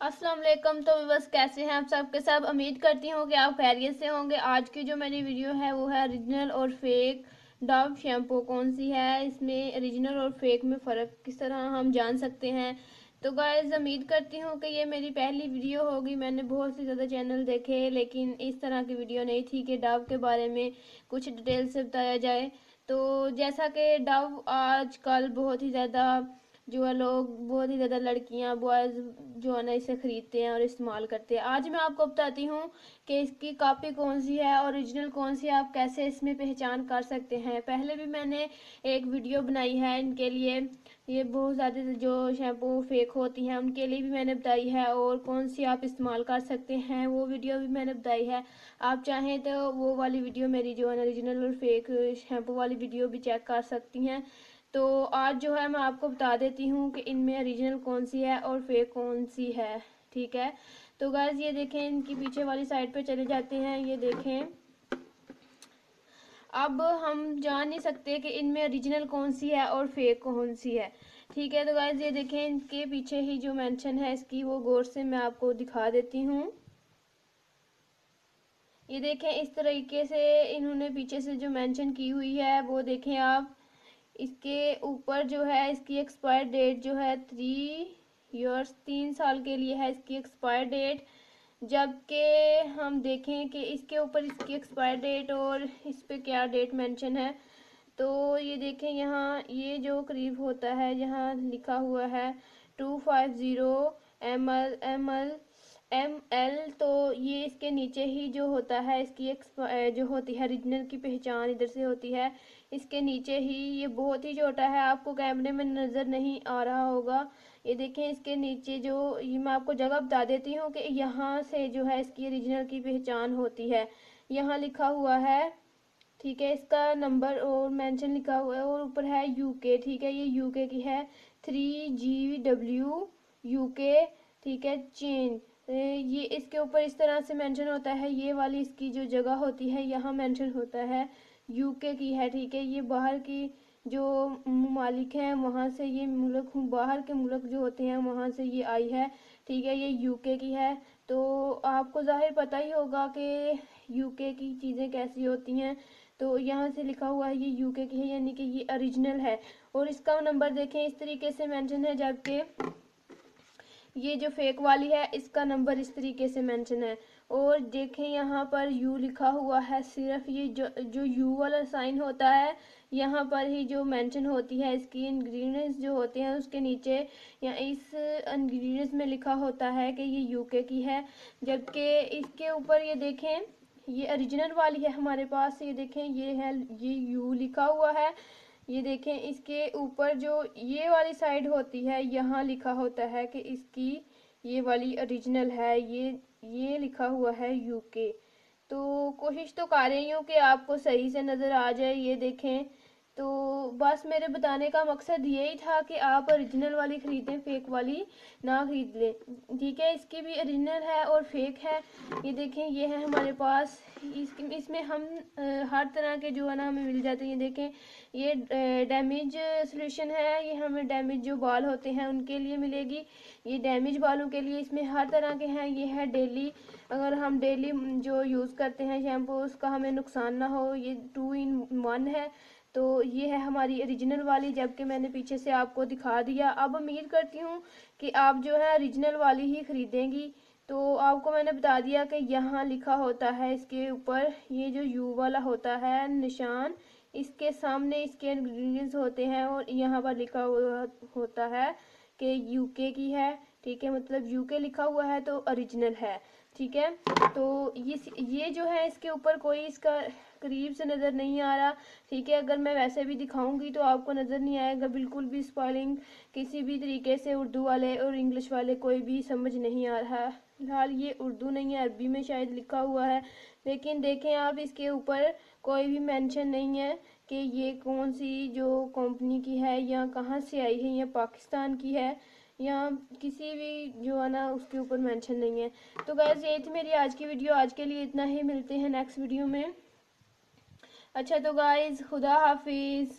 अस्सलाम वालेकुम। तो बस कैसे हैं आप सबके सब। उम्मीद करती हूँ कि आप खैरियत से होंगे। आज की जो मेरी वीडियो है वो है ओरिजिनल और फेक डव शैम्पू कौन सी है, इसमें ओरिजिनल और फेक में फ़र्क किस तरह हम जान सकते हैं। तो गाइस उम्मीद करती हूँ कि ये मेरी पहली वीडियो होगी। मैंने बहुत से ज़्यादा चैनल देखे लेकिन इस तरह की वीडियो नहीं थी कि डव के बारे में कुछ डिटेल से बताया जाए। तो जैसा कि डव आजकल बहुत ही ज़्यादा जो है लोग बहुत ही ज़्यादा लड़कियां बॉयज़ जो है ना इसे ख़रीदते हैं और इस्तेमाल करते हैं। आज मैं आपको बताती हूँ कि इसकी कॉपी कौन सी है और ओरिजिनल कौन सी है, आप कैसे इसमें पहचान कर सकते हैं। पहले भी मैंने एक वीडियो बनाई है इनके लिए। ये बहुत ज़्यादा जो शैम्पू फेक होती हैं उनके लिए भी मैंने बताई है, और कौन सी आप इस्तेमाल कर सकते हैं वो वीडियो भी मैंने बताई है। आप चाहें तो वो वाली वीडियो मेरी जो है ओरिजिनल और फेक शैम्पू वाली वीडियो भी चेक कर सकती हैं। तो आज जो है मैं आपको बता देती हूँ कि इनमें ओरिजिनल कौन सी है और फेक कौन सी है। ठीक है, तो गाइस ये देखें, इनकी पीछे वाली साइड पे चले जाते हैं। ये देखें, अब हम जान नहीं सकते कि इनमें ओरिजिनल कौन सी है और फेक कौन सी है। ठीक है, तो गाइस ये देखें, इनके पीछे ही जो मेंशन है इसकी वो गौर से मैं आपको दिखा देती हूँ। ये देखें, इस तरीके से इन्होंने पीछे से जो मेंशन की हुई है वो देखें आप। इसके ऊपर जो है इसकी एक्सपायर डेट जो है 3 ईयर्स 3 साल के लिए है इसकी एक्सपायर डेट। जबकि हम देखें कि इसके ऊपर इसकी एक्सपायर डेट और इस पे क्या डेट मेंशन है। तो ये देखें, यहाँ ये जो करीब होता है यहाँ लिखा हुआ है 250 ml। तो ये इसके नीचे ही जो होता है इसकी जो होती है ओरिजिनल की पहचान इधर से होती है। इसके नीचे ही ये बहुत ही छोटा है, आपको कैमरे में नज़र नहीं आ रहा होगा। ये देखें, इसके नीचे जो ये मैं आपको जगह बता देती हूँ कि यहाँ से जो है इसकी ओरिजिनल की पहचान होती है। यहाँ लिखा हुआ है, ठीक है, इसका नंबर और मेंशन लिखा हुआ है, और ऊपर है यूके। ठीक है, ये यूके की है 3GW यूके। ठीक है, चेंज ये इसके ऊपर इस तरह से मेंशन होता है। ये वाली इसकी जो जगह होती है यहाँ मेंशन होता है यूके की है। ठीक है, ये बाहर की जो ममालिक हैं वहाँ से ये मुल्क बाहर के मुल्क जो होते हैं वहाँ से ये आई है। ठीक है, ये यूके की है। तो आपको ज़ाहिर पता ही होगा कि यूके की चीज़ें कैसी होती हैं। तो यहाँ से लिखा हुआ है ये यूके की है, यानी कि ये ओरिजिनल है। और इसका नंबर देखें, इस तरीके से मेंशन है, जबकि ये जो फेक वाली है इसका नंबर इस तरीके से मेंशन है। और देखें यहाँ पर यू लिखा हुआ है, सिर्फ ये जो यू वाला साइन होता है यहाँ पर ही जो मेंशन होती है इसकी इंग्रेडिएंट्स जो होते हैं उसके नीचे या इस इंग्रेडिएंट्स में लिखा होता है कि ये यूके की है। जबकि इसके ऊपर ये देखें, ये ओरिजिनल वाली है हमारे पास। ये देखें, ये है, ये यू लिखा हुआ है। ये देखें, इसके ऊपर जो ये वाली साइड होती है यहाँ लिखा होता है कि इसकी ये वाली ओरिजिनल है। ये लिखा हुआ है यूके। तो कोशिश तो कर रही हूँ कि आपको सही से नज़र आ जाए। ये देखें, तो बस मेरे बताने का मकसद यही था कि आप ओरिजिनल वाली ख़रीदें, फेक वाली ना ख़रीद लें। ठीक है, इसकी भी ओरिजिनल है और फेक है। ये देखें, ये है हमारे पास। इसमें हम हर तरह के जो है ना हमें मिल जाते हैं। ये देखें, ये डैमेज सोल्यूशन है, ये हमें डैमेज जो बाल होते हैं उनके लिए मिलेगी। ये डैमेज बालों के लिए इसमें हर तरह के हैं। ये है डेली, अगर हम डेली जो यूज़ करते हैं शैम्पू उसका हमें नुकसान ना हो, ये 2 in 1 है। तो ये है हमारी ओरिजिनल वाली, जबकि मैंने पीछे से आपको दिखा दिया। अब उम्मीद करती हूँ कि आप जो है ओरिजिनल वाली ही ख़रीदेंगी। तो आपको मैंने बता दिया कि यहाँ लिखा होता है इसके ऊपर, ये जो यू वाला होता है निशान, इसके सामने इसके इंग्रेडिएंट्स होते हैं और यहाँ पर लिखा हुआ होता है कि यूके की है। ठीक है, मतलब यूके लिखा हुआ है तो ओरिजिनल है। ठीक है, तो ये जो है इसके ऊपर कोई इसका करीब से नज़र नहीं आ रहा। ठीक है, अगर मैं वैसे भी दिखाऊंगी तो आपको नज़र नहीं आएगा बिल्कुल भी। स्पेलिंग किसी भी तरीके से उर्दू वाले और इंग्लिश वाले कोई भी समझ नहीं आ रहा। फिलहाल ये उर्दू नहीं है, अरबी में शायद लिखा हुआ है। लेकिन देखें आप, इसके ऊपर कोई भी मेंशन नहीं है कि ये कौन सी जो कंपनी की है या कहाँ से आई है, या पाकिस्तान की है या किसी भी जो है ना उसके ऊपर मेंशन नहीं है। तो गाइस ये थी मेरी आज की वीडियो। आज के लिए इतना ही, मिलते हैं नेक्स्ट वीडियो में। अच्छा, तो गाइस खुदा हाफिज़।